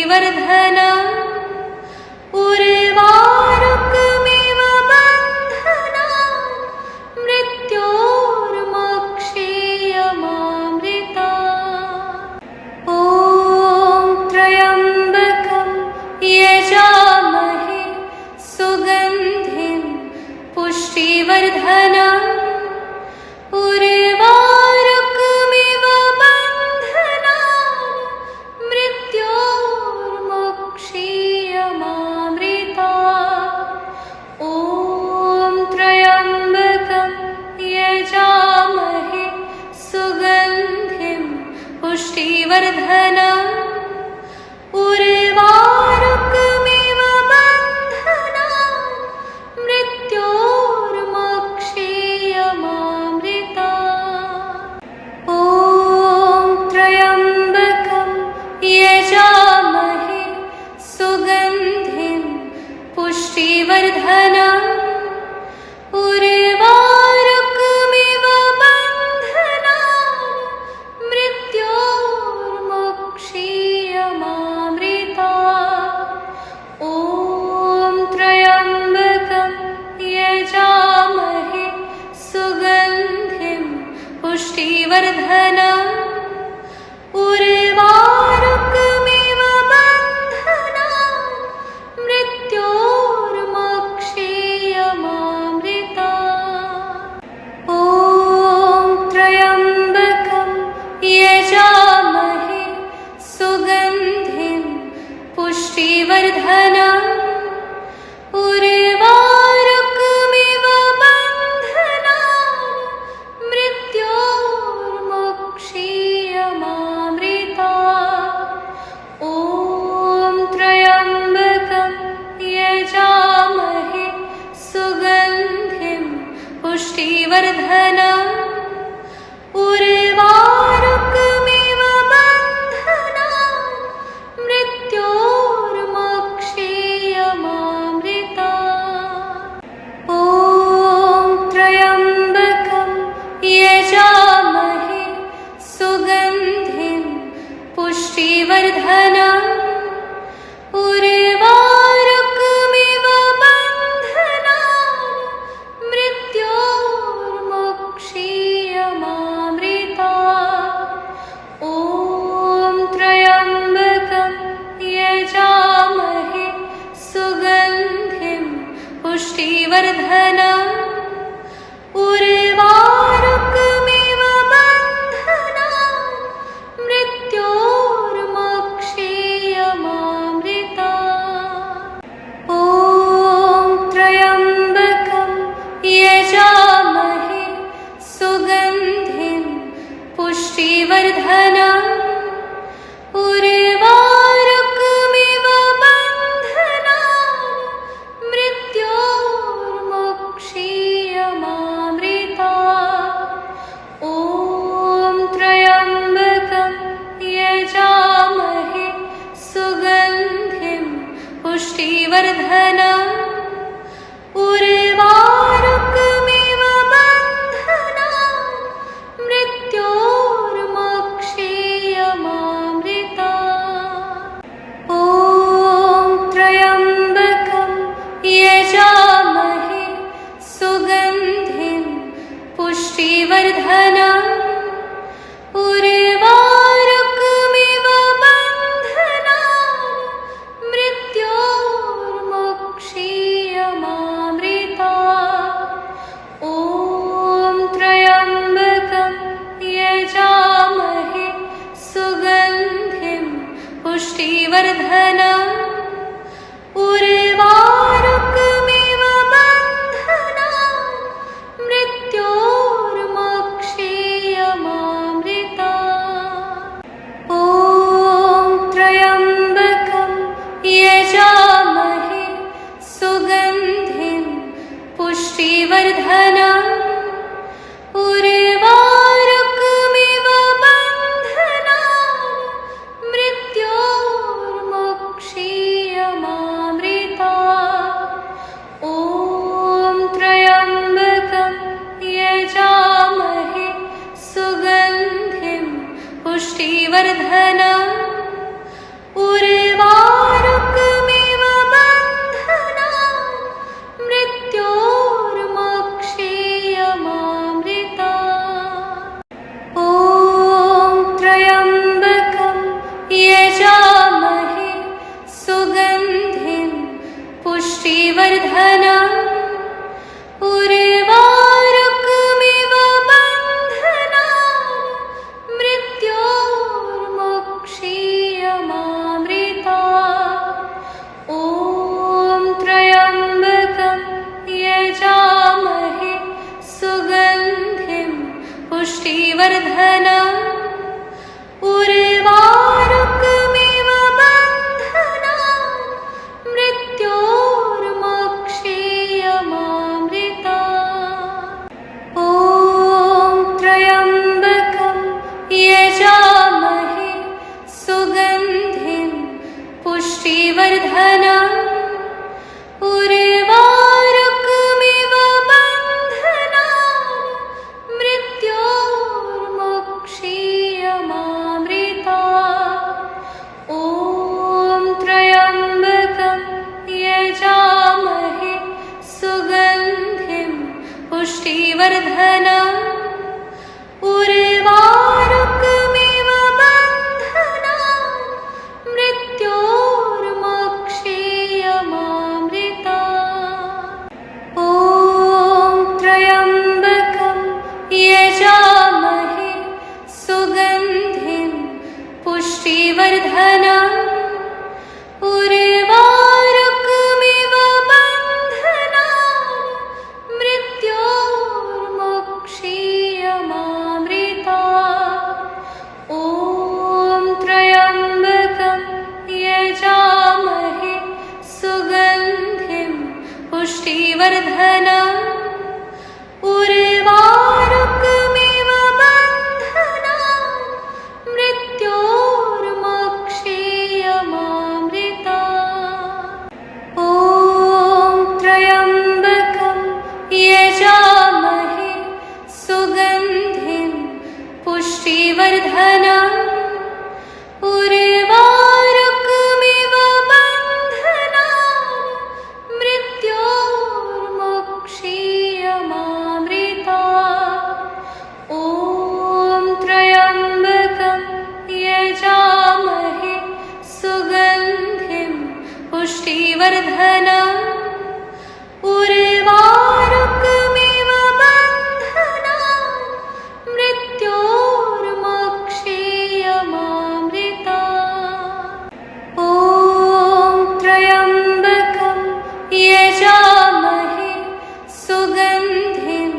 पुष्टिवर्धनम् उर्वारुकमिव बन्धनान् मृत्योर्मोक्षेयमामृतात्। ॐ त्र्यम्बकं यजामहे सुगन्धिं पुष्टिवर्धनम् उर्वारुकमिव बन्धनान् मृत्योर्मोक्षेयमामृतात्। ॐ त्र्यम्बकं यजामहे सुगन्धिं पुष्टिवर्धनम् उर्वारुकमिव बन्धनान् मृत्योर्मोक्षेयमामृतात्। ॐ त्र्यम्बकं यजामहे सुगन्धिं पुष्टिवर्धनम् उर्वारुकमिव बन्धनान् मृत्योर्मोक्षेयमामृतात्। ॐ त्र्यम्बकं यजामहे सुगन्धिं पुष्टिवर्धनम् उर्वारुकमिव बन्धनान् मृत्योर्मोक्षेयमामृतात्। ॐ त्र्यम्बकं यजामहे सुगन्धिं पुष्टिवर्धनम् उर्वारुकमिव बन्धनान् मृत्योर्मोक्षेयमामृतात्। ॐ त्र्यम्बकं यजामहे सुगन्धिं पुष्टिवर्धनम् उर्वारुकमिव बन्धनान् मृत्योर्मोक्षेयमामृतात्। ॐ त्र्यम्बकं यजामहे सुगन्धिं पुष्टिवर्धनम् उर्वारुकमिव बन्धनान् मृत्योर्मोक्षेयमामृतात्। ॐ त्र्यम्बकं यजामहे सुगन्धिं पुष्टिवर्धनम् उर्वारुकमिव बन्धनान् मृत्योर्मोक्षेयमामृतात्। ॐ त्र्यम्बकं यजामहे सुगन्धिं पुष्टिवर्धनम् उर्वारुकमिव बन्धनान् मृत्योर्मोक्षेयमामृतात्। ॐ त्र्यम्बकं यजामहे सुगन्धिं पुष्टिवर्धनम् उर्वारुकमिव बन्धनान् मृत्योर्मोक्षेयमामृतात्। ॐ त्र्यम्बकं यजामहे सुगन्धिं पुष्टिवर्धनम् उर्वारुकमिव बन्धनान् मृत्योर्मोक्षेयमामृतात्। ॐ त्र्यम्बकं यजामहे सुगन्धिं पुष्टिवर्धनम् उर्वारुकमिव बन्धनान् मृत्योर्मोक्षेयमामृतात्। ॐ त्र्यम्बकं यजामहे सुगन्धिं पुष्टिवर्धनम् उर्वारुकमिव बन्धनान् मृत्योर्मोक्षेयमामृतात्। ॐ त्र्यम्बकं यजामहे सुगन्धिं पुष्टिवर्धनम् उर्वा पुष्टिवर्धनम् उर्वारुकमिव बन्धनान् मृत्योर्मुक्षीयमामृतात्। ॐ त्र्यम्बकं यजामहे सुगन्धिं पुष्टिवर्धनम् उर्वारुकमिव बन्धनान् मृत्योर्मुक्षीयमामृतात्। ॐ त्र्यम्बकं यजामहे सुगन्धिं पुष्टिवर्धनम् उर्वारुकमिव बन्धनान् मृत्योर्मुक्षीयमामृतात्। ॐ त्र्यम्बकं यजामहे सुगन्धिं पुष्टिवर्धनम् उर्वारुकमिव बन्धनान् मृत्योर्मुक्षीयमामृतात्। ॐ त्र्यम्बकं यजामहे सुगन्धिं पुष्टिवर्धनम् उर्वारुकमिव बन्धनान् मृत्योर्मुक्षीयमामृतात्। ॐ त्र्यम्बकं यजामहे सुगन्धिं पुष्टिवर्धनम् उर्वारुकमिव बन्धनान् मृत्योर्मुक्षीयमामृतात्। ॐ त्र्यम्बकं यजामहे सुगन्धिं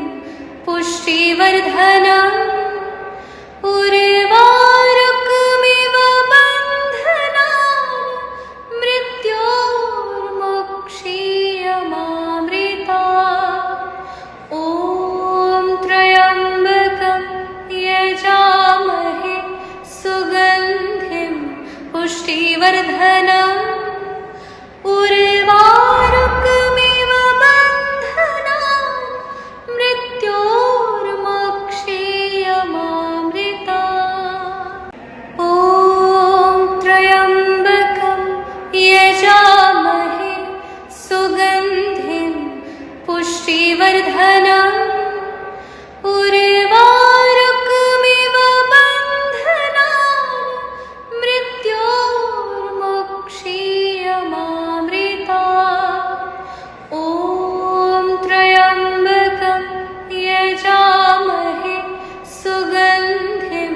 पुष्टिवर्धनम् उर्वारुकमिव बन्धनान् मृत्योर्मुक्षीयमामृतात्। ॐ त्र्यम्बकं यजामहे सुगन्धिं पुष्टिवर्धनम् उर्वारुकमिव बन्धनान् मृत्योर्मुक्षीयमामृतात्। ॐ त्र्यम्बकं यजामहे सुगन्धिं पुष्टिवर्धनम् उर्वारुकमिव बन्धनान् मृत्योर्मुक्षीयमामृतात्। ॐ त्र्यम्बकं यजामहे सुगन्धिं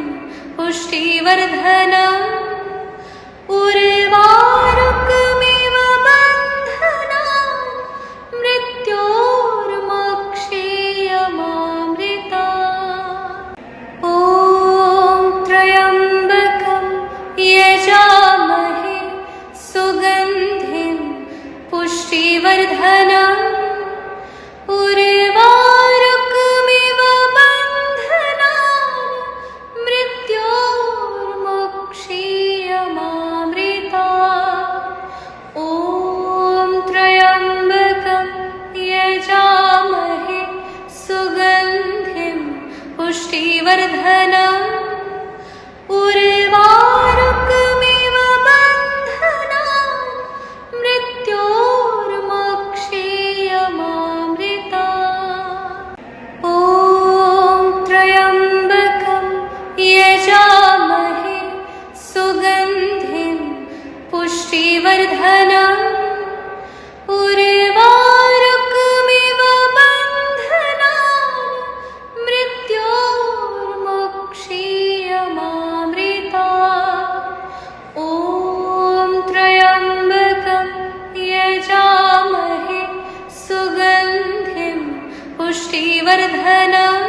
पुष्टिवर्धनम् उर्वारुकमिव बन्धनान् मृत्योर्मुक्षीयमामृतात्। ॐ त्र्यम्बकं यजामहे सुगन्धिं पुष्टिवर्धनम् उर्वारुकमिव बन्धनान् मृत्योर्मुक्षीयमामृतात्। ॐ त्र्यम्बकं यजामहे सुगन्धिं पुष्टिवर्धनम् उर्वारुकमिव बन्धनान् मृत्योर्मुक्षीयमामृतात्। ॐ त्र्यम्बकं यजामहे सुगन्धिं पुष्टिवर्धनम् उर्वारुकमिव बन्धनान् मृत्योर्मुक्षीयमामृतात्। ॐ त्र्यम्बकं यजामहे सुगन्धिं पुष्टिवर्धनम्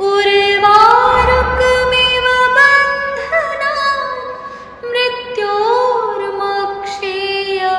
उर्वारुकमिव बन्धनान् मृत्योर्मुक्षीयमामृतात्।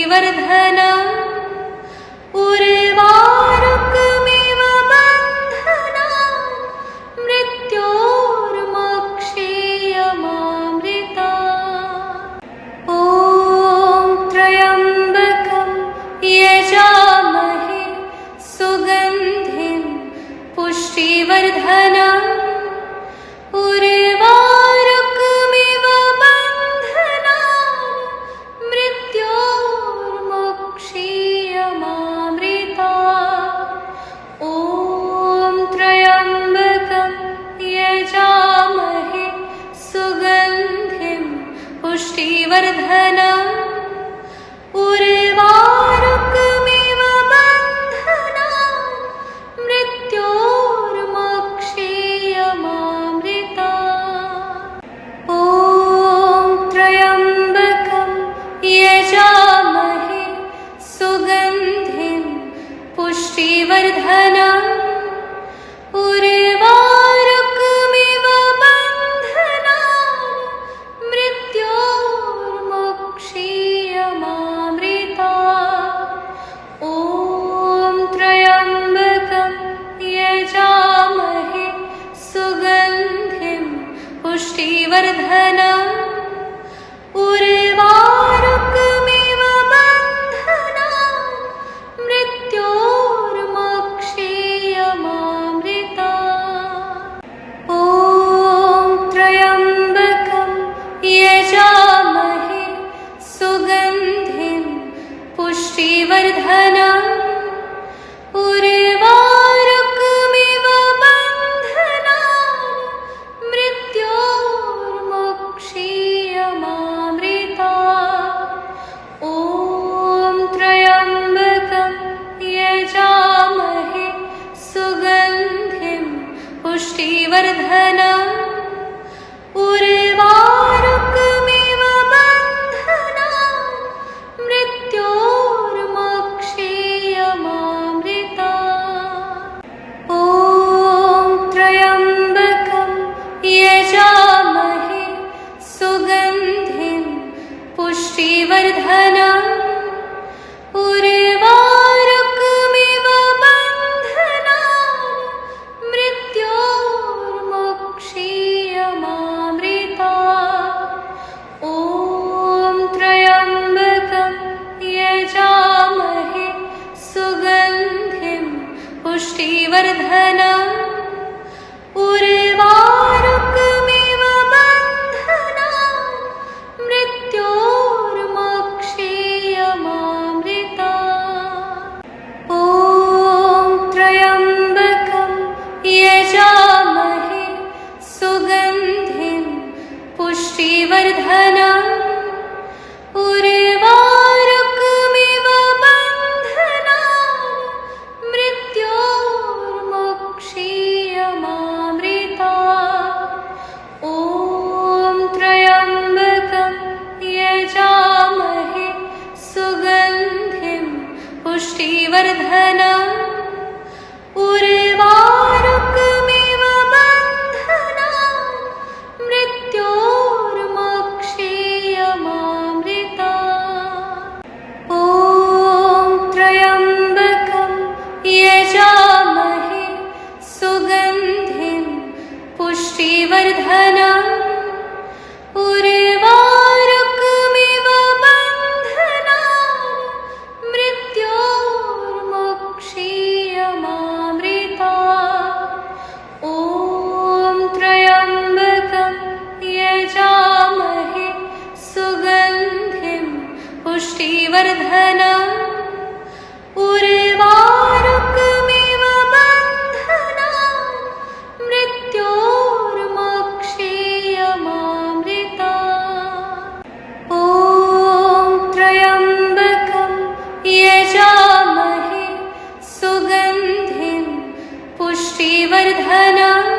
पुष्टिवर्धनम् उर्वारुकमिव बन्धनान् मृत्योर्मोक्षेयमामृतात्। ॐ त्र्यम्बकं यजामहे सुगन्धिं पुष्टिवर्धनम् उर्वारुकमिव बन्धनान् मृत्योर्मोक्षेयमामृतात्। ॐ त्र्यम्बकं यजामहे सुगन्धिं पुष्टिवर्धनम् उर्वारुकमिव बन्धनान् मृत्योर्मोक्षेयमामृतात्। ॐ त्र्यम्बकं यजामहे सुगन्धिं पुष्टिवर्धनम् उर्वारुकमिव बन्धनान् मृत्योर्मोक्षेयमामृतात्। ॐ त्र्यम्बकं यजामहे सुगन्धिं पुष्टिवर्धनम् उर्वारुकमिव बन्धनान् मृत्योर्मोक्षेयमामृतात्। ॐ त्र्यम्बकं यजामहे सुगन्धिं पुष्टिवर्धनम् उर्वारुकमिव बन्धनान् मृत्योर्मोक्षेयमामृतात्। ॐ त्र्यम्बकं यजामहे सुगन्धिं पुष्टिवर्धनम् उर्वारुकमिव बन्धनान् मृत्योर्मोक्षेयमामृतात्। ॐ त्र्यम्बकं यजामहे सुगन्धिं पुष्टिवर्धनम् उर्वारुकमिव बन्धनान् मृत्योर्मोक्षेयमामृतात्। ॐ त्र्यम्बकं यजामहे सुगन्धिं पुष्टिवर्धनम् उर्वारुकमिव बन्धनान् मृत्योर्मोक्षेयमामृतात्। ॐ त्र्यम्बकं यजामहे सुगन्धिं पुष्टिवर्धनम् उर्वारुकमिव बन्धनान् मृत्योर्मोक्षेयमामृतात्। ॐ त्र्यम्बकं यजामहे सुगन्धिं पुष्टिवर्धनम् उर्वारुकमिव बन्धनान् मृत्योर्मोक्षेयमामृतात्। ॐ त्र्यम्बकं यजामहे सुगन्धिं पुष्टिवर्धनम् उर्वारुकमिव बन्धनान् मृत्योर्मोक्षेयमामृतात्। ॐ त्र्यम्बकं यजामहे सुगन्धिं पुष्टिवर्धनम् उर्वारुकमिव बन्धनान् मृत्योर्मोक्षेयमामृतात्। ॐ त्र्यम्बकं यजामहे सुगन्धिं पुष्टिवर्धनम्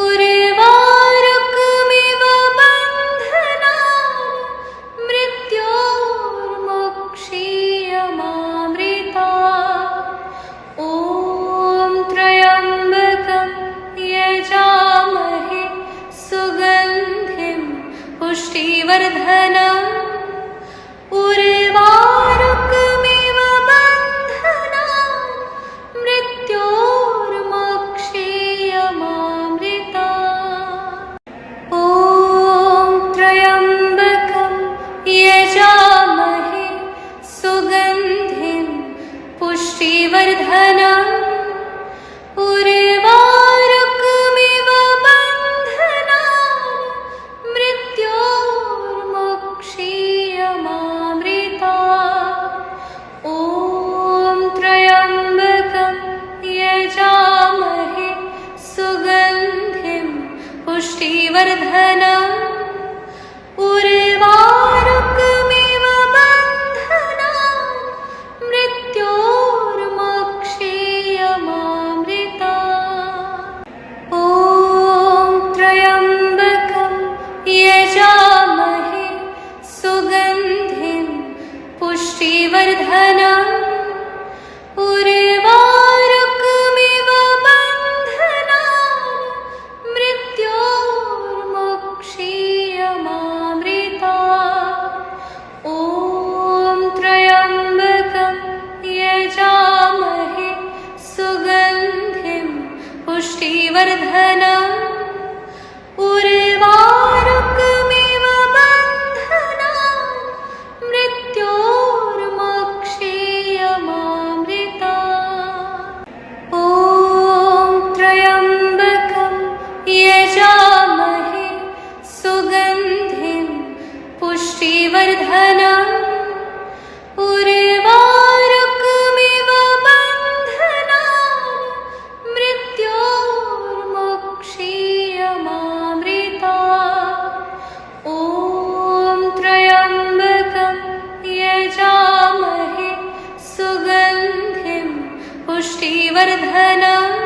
उर्वारुकमिव बन्धनान् मृत्योर्मोक्षेयमामृतात्। ॐ त्र्यम्बकं यजामहे सुगन्धिं पुष्टिवर्धनम् उर्वा पुष्टिवर्धनम् उर्वारुकमिव बन्धनान् मृत्योर्मोक्षीयमामृतात्। ॐ त्र्यम्बकं यजामहे सुगन्धिं पुष्टिवर्धनम् उर्वारुकमिव बन्धनान् मृत्योर्मोक्षीयमामृतात्। ॐ त्र्यम्बकं यजामहे सुगन्धिं पुष्टिवर्धनम् उर्वारुकमिव बन्धनान् मृत्योर्मोक्षीयमामृतात्। ॐ त्र्यम्बकं यजामहे सुगन्धिं पुष्टिवर्धनम् उर्वारुकमिव बन्धनान् मृत्योर्मोक्षीयमामृतात्। ॐ त्र्यम्बकं यजामहे सुगन्धिं पुष्टिवर्धनम्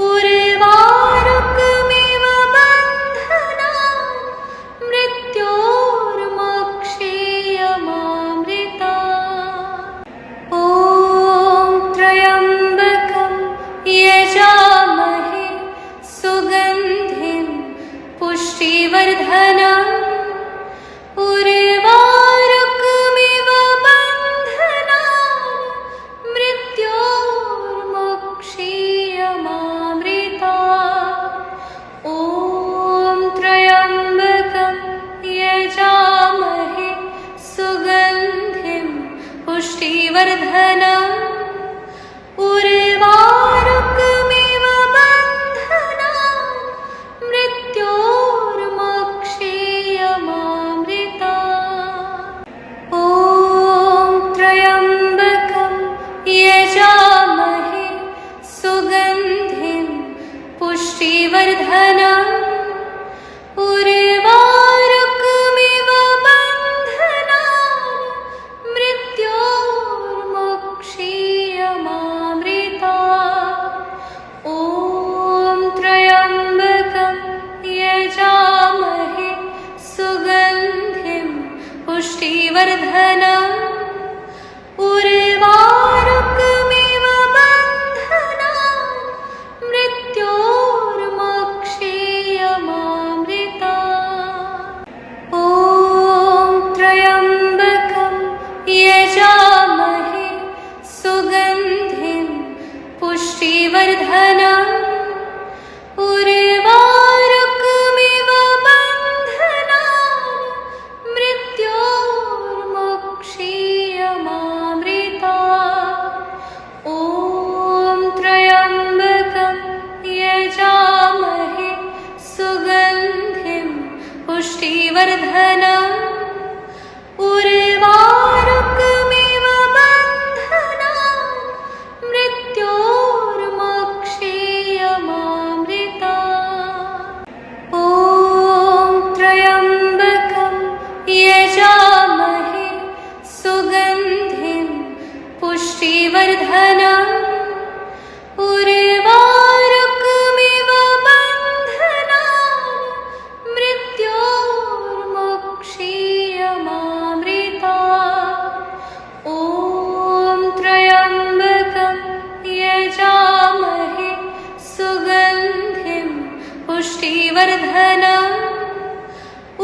उर्वारुकमिव बन्धनान् मृत्योर्मोक्षीयमामृतात्। ॐ त्र्यम्बकं यजामहे सुगन्धिं पुष्टिवर्धनम् उर्वारुकमिव बन्धनान् मृत्योर्मोक्षीयमामृतात्। ॐ त्र्यम्बकं यजामहे सुगन्धिं पुष्टिवर्धनम् उर्वारुकमिव बन्धनान् मृत्योर्मोक्षीयमामृतात्। ॐ त्र्यम्बकं यजामहे सुगन्धिं पुष्टिवर्धनम् उर्वारुकमिव बन्धनान् मृत्योर्मोक्षीयमामृतात्। ॐ त्र्यम्बकं यजामहे सुगन्धिं पुष्टिवर्धनम् उर्वारुकमिव बन्धनान् मृत्योर्मोक्षीयमामृतात्। ॐ त्र्यम्बकं यजामहे सुगन्धिं पुष्टिवर्धनम् उर्वारुकमिव बन्धनान् मृत्योर्मोक्षीयमामृतात्। ॐ त्र्यम्बकं यजामहे सुगन्धिं पुष्टिवर्धनम् उर्वारुकमिव बन्धनान् मृत्योर्मोक्षीयमामृतात्। ॐ त्र्यम्बकं यजामहे सुगन्धिं पुष्टिवर्धनम् उर्वारुकमिव बन्धनान् मृत्योर्मोक्षीयमामृतात्। ॐ त्र्यम्बकं यजामहे सुगन्धिं पुष्टिवर्धनम्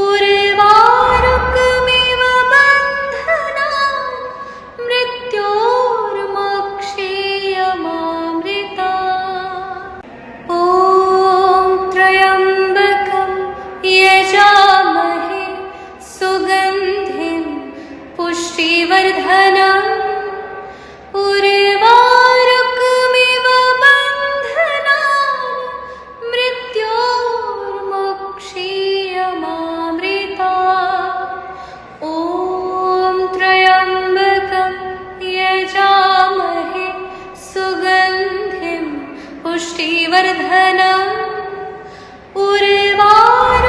उर्वारुकमिव बन्धनान् मृत्योर्मोक्षीयमामृतात्। ॐ त्र्यम्बकं यजामहे सुगन्धिं पुष्टिवर्धनम् उर्वारुकमिव बन्धनान् मृत्योर्मोक्षीयमामृतात्। ॐ त्र्यम्बकं यजामहे सुगन्धिं पुष्टिवर्धनम् उर्वारुकमिव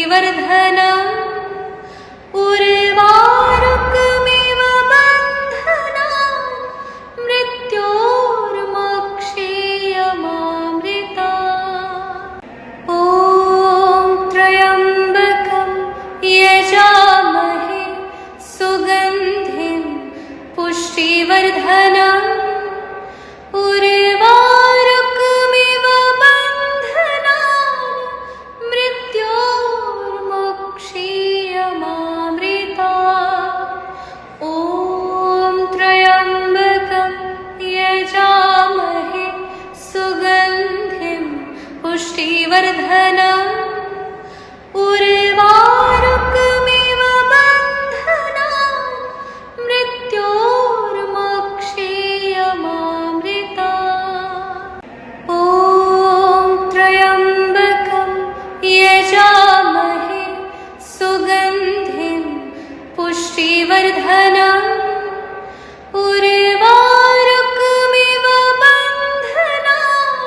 पुष्टिवर्धनम् उर्वारुकमिव बन्धनान् मृत्योर्मोक्षीयमामृतात्। ॐ त्र्यम्बकं यजामहे सुगन्धिं पुष्टिवर्धनम् उर्वारुकमिव बन्धनान् मृत्योर्मोक्षीयमामृतात्। ॐ त्र्यम्बकं यजामहे सुगन्धिं पुष्टिवर्धनम् उर्वारुकमिव बन्धनान् मृत्योर्मोक्षीयमामृतात्। ॐ त्र्यम्बकं यजामहे सुगन्धिं पुष्टिवर्धनम् उर्वारुकमिव बन्धनान्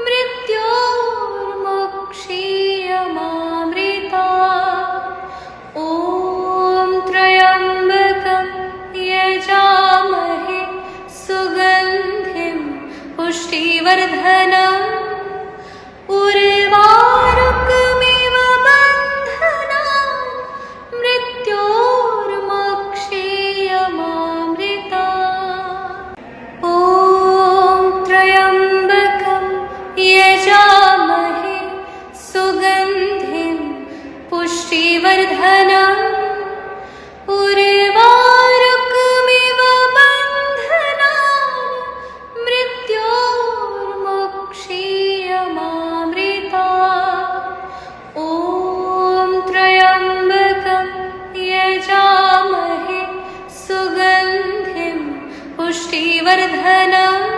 मृत्योर्मोक्षीयमामृतात्। ॐ त्र्यम्बकं यजामहे सुगन्धिं पुष्टिवर्धनम् उर्वारुकमिव बन्धनान् मृत्योर्मोक्षीयमामृतात्। ॐ त्र्यम्बकं यजामहे सुगन्धिं पुष्टिवर्धनम् उर्वारुकमिव बन्धनान् मृत्योर्मोक्षीयमामृतात्। ॐ त्र्यम्बकं यजामहे सुगन्धिं पुष्टिवर्धनम्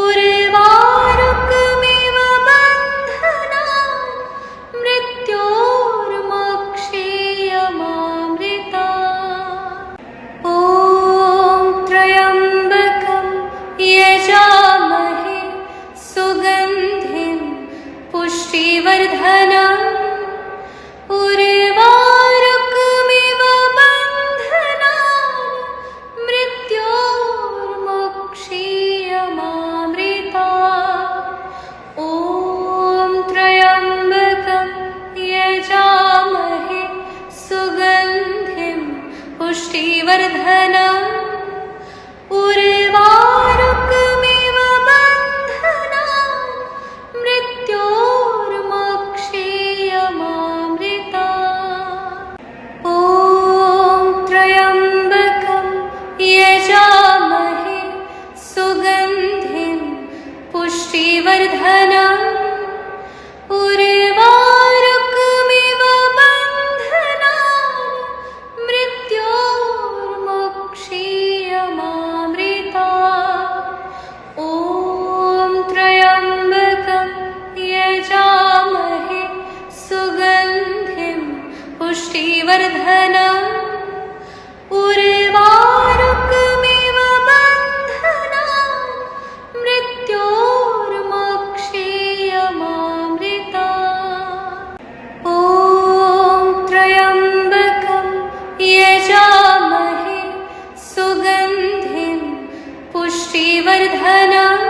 उर्वारुकमिव बन्धनान् मृत्योर्मोक्षीयमामृतात्। ॐ त्र्यम्बकं यजामहे सुगन्धिं पुष्टिवर्धनम् उर्वारुकमिव बन्धनान् मृत्योर्मोक्षीयमामृतात्। ॐ त्र्यम्बकं यजामहे सुगन्धिं पुष्टिवर्धनम् उर्वारुकमिव बन्धनान् मृत्योर्मोक्षीयमामृतात्। ॐ त्र्यम्बकं यजामहे सुगन्धिं पुष्टिवर्धनम् उर्वारुकमिव बन्धनान् मृत्योर्मोक्षीयमामृतात्। ॐ त्र्यम्बकं यजामहे सुगन्धिं पुष्टिवर्धनम् उर्वारुकमिव बन्धनान् मृत्योर्मोक्षीयमामृतात्। ॐ त्र्यम्बकं यजामहे सुगन्धिं पुष्टिवर्धनम्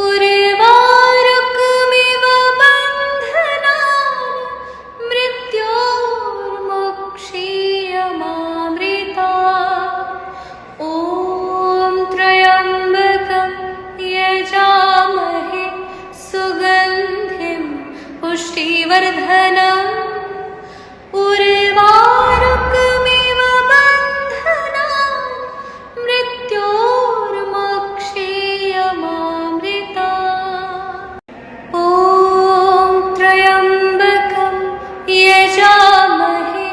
उर्वारुकमिव बन्धनान् मृत्योर्मोक्षीयमामृतात्। ॐ त्र्यम्बकं यजामहे सुगन्धिं पुष्टिवर्धनम् उर्वारुकमिव बन्धनान् मृत्योर्मोक्षीयमामृतात्। ॐ त्र्यम्बकं यजामहे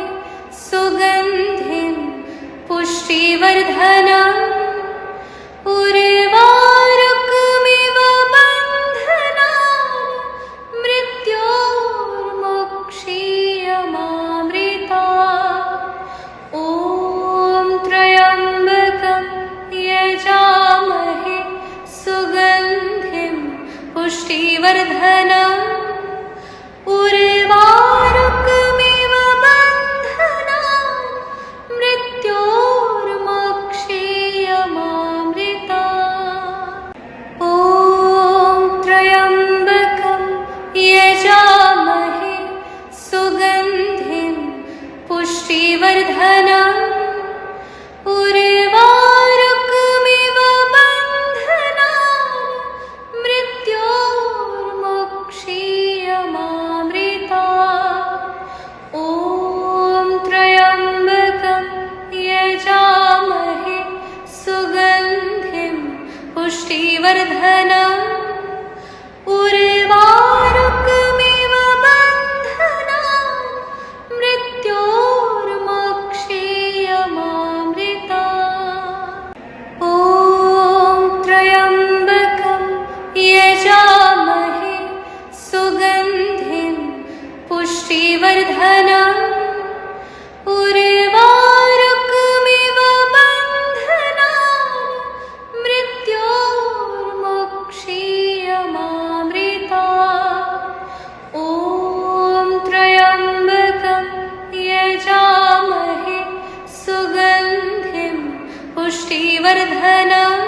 सुगन्धिं पुष्टिवर्धनम् उर्वारुकमिव बन्धनान् मृत्योर्मोक्षीयमामृतात्। ॐ त्र्यम्बकं यजामहे सुगन्धिं पुष्टिवर्धनम् उर्वा पुष्टिवर्धनम् उर्वारुकमिव बन्धनान् मृत्योर्मोक्षीयमामृतात्। ॐ त्र्यम्बकं यजामहे सुगन्धिं पुष्टिवर्धनम् उर्वारुकमिव बन्धनान् मृत्योर्मोक्षीयमामृतात्। ॐ त्र्यम्बकं यजामहे सुगन्धिं पुष्टिवर्धनम्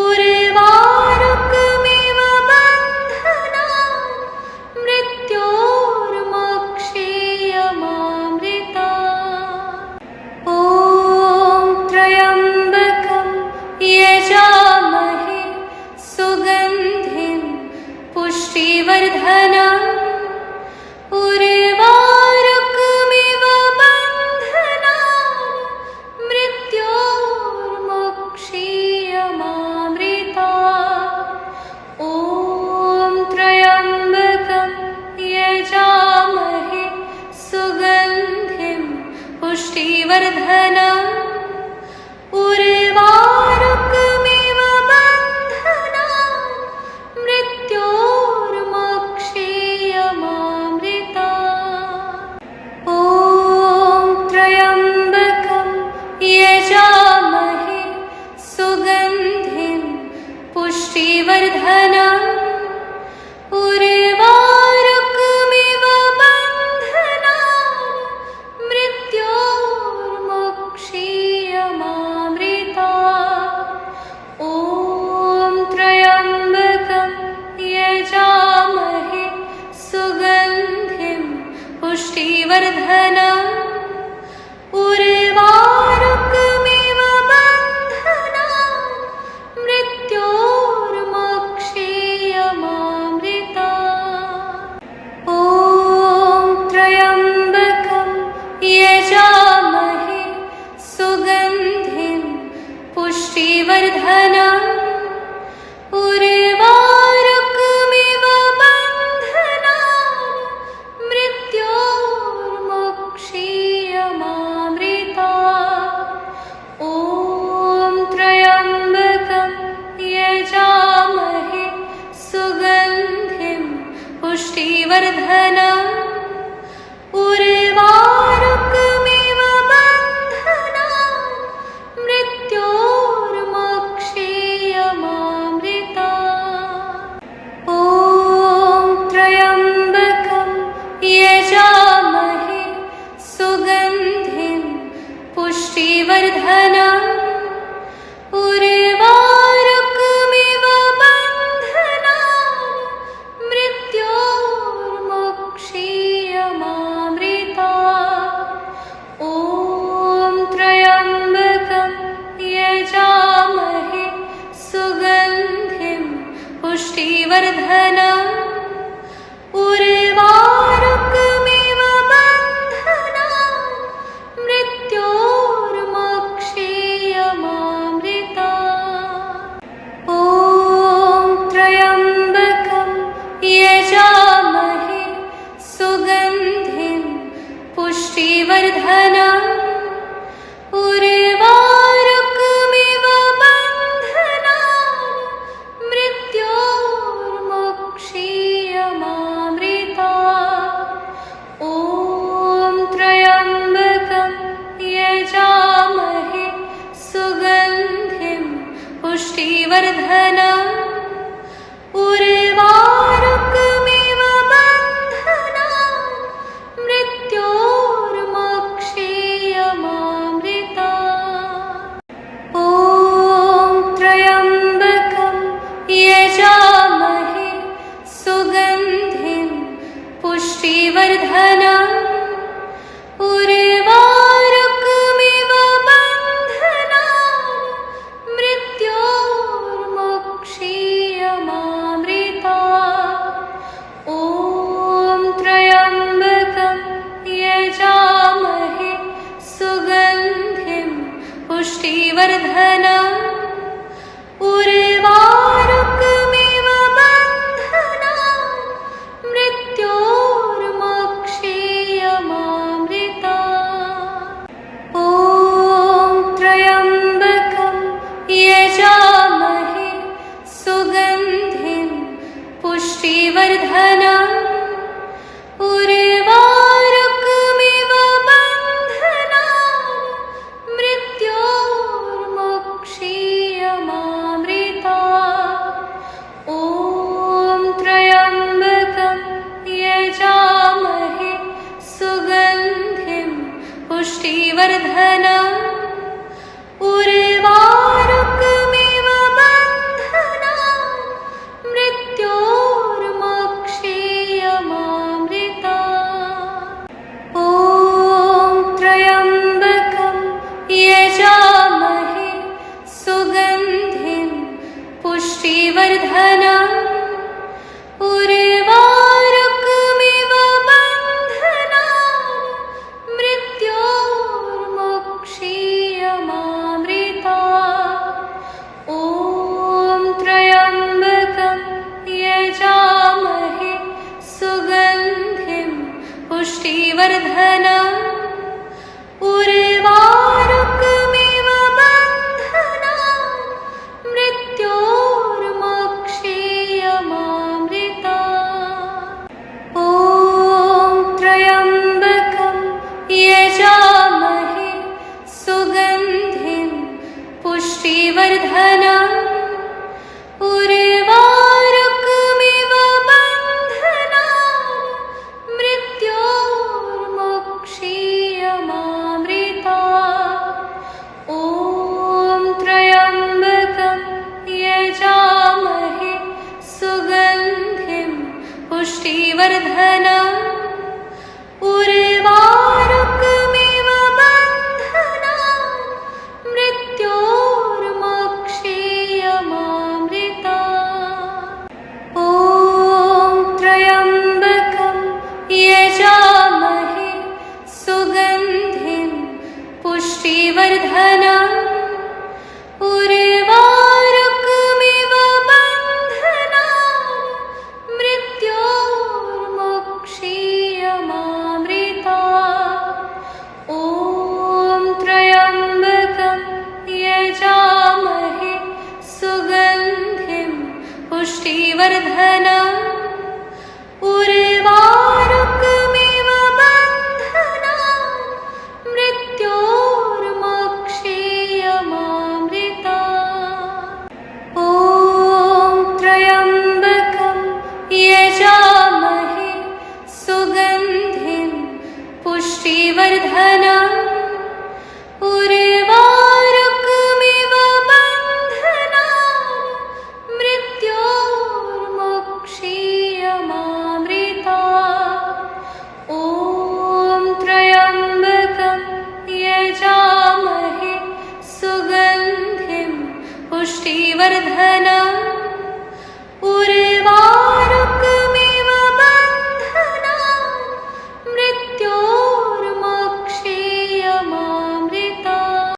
उर्वारुकमिव बन्धनान् मृत्योर्मोक्षीयमामृतात्। ॐ त्र्यम्बकं यजामहे सुगन्धिं पुष्टिवर्धनम् उर्वारुकमिव बन्धनान् मृत्योर्मोक्षीयमामृतात्। ॐ त्र्यम्बकं यजामहे सुगन्धिं पुष्टिवर्धनम् उर्वारुकमिव बन्धनान् मृत्योर्मोक्षीयमामृतात्। ॐ त्र्यम्बकं यजामहे सुगन्धिं पुष्टिवर्धनम् उर्वारुकमिव बन्धनान् मृत्योर्मोक्षीयमामृतात्। ॐ त्र्यम्बकं यजामहे सुगन्धिं पुष्टिवर्धनम् उर्वारुकमिव बन्धनान् मृत्योर्मोक्षीयमामृतात्। ॐ त्र्यम्बकं यजामहे सुगन्धिं पुष्टिवर्धनम् उर्वारुकमिव बन्धनान् मृत्योर्मोक्षीयमामृतात्। ॐ त्र्यम्बकं यजामहे सुगन्धिं पुष्टिवर्धनम् उर्वारुकमिव बन्धनान् मृत्योर्मोक्षीयमामृतात्। ॐ त्र्यम्बकं यजामहे सुगन्धिं पुष्टिवर्धनम् उर्वारुकमिव बन्धनान् मृत्योर्मोक्षीयमामृतात्। ॐ त्र्यम्बकं यजामहे सुगन्धिं पुष्टिवर्धनम् उर्वारुकमिव बन्धनान् मृत्योर्मोक्षीयमामृतात्। ॐ त्र्यम्बकं यजामहे सुगन्धिं पुष्टिवर्धनम् उर्वारुकमिव बन्धनान् मृत्योर्मोक्षीयमामृतात्। ॐ त्र्यम्बकं यजामहे सुगन्धिं पुष्टिवर्धनम् उर्वारुकमिव बन्धनान् मृत्योर्मोक्षीयमामृतात्। ॐ त्र्यम्बकं यजामहे सुगन्धिं पुष्टिवर्धनम् उर्वारुकमिव बन्धनान् मृत्योर्मोक्षीयमामृतात्। ॐ त्र्यम्बकं यजामहे सुगन्धिं पुष्टिवर्धनम् उर्वारुकमिव पुष्टिवर्धनम् उर्वारुकमिव बन्धनान् मृत्योर्मुक्षीयमामृता। ॐ त्र्यम्बकं यजामहे सुगन्धिं पुष्टिवर्धनम् उर्वारुकमिव बन्धनान् मृत्योर्मुक्षीयमामृता। ॐ त्र्यम्बकं यजामहे सुगन्धिं पुष्टिवर्धनम् उर्वारुकमिव बन्धनान् मृत्योर्मुक्षीयमामृता। ॐ त्र्यम्बकं यजामहे सुगन्धिं पुष्टिवर्धनम् उर्वारुकमिव बन्धनान् मृत्योर्मुक्षीयमामृता। ॐ त्र्यम्बकं यजामहे सुगन्धिं पुष्टिवर्धनम् उर्वारुकमिव बन्धनान् मृत्योर्मुक्षीयमामृता। ॐ त्र्यम्बकं यजामहे सुगन्धिं पुष्टिवर्धनम् उर्वारुकमिव बन्धनान् मृत्योर्मुक्षीयमामृता। ॐ त्र्यम्बकं यजामहे सुगन्धिं पुष्टिवर्धनम् उर्वारुकमिव बन्धनान् मृत्योर्मुक्षीयमामृता। ॐ त्र्यम्बकं यजामहे सुगन्धिं पुष्टिवर्धनम्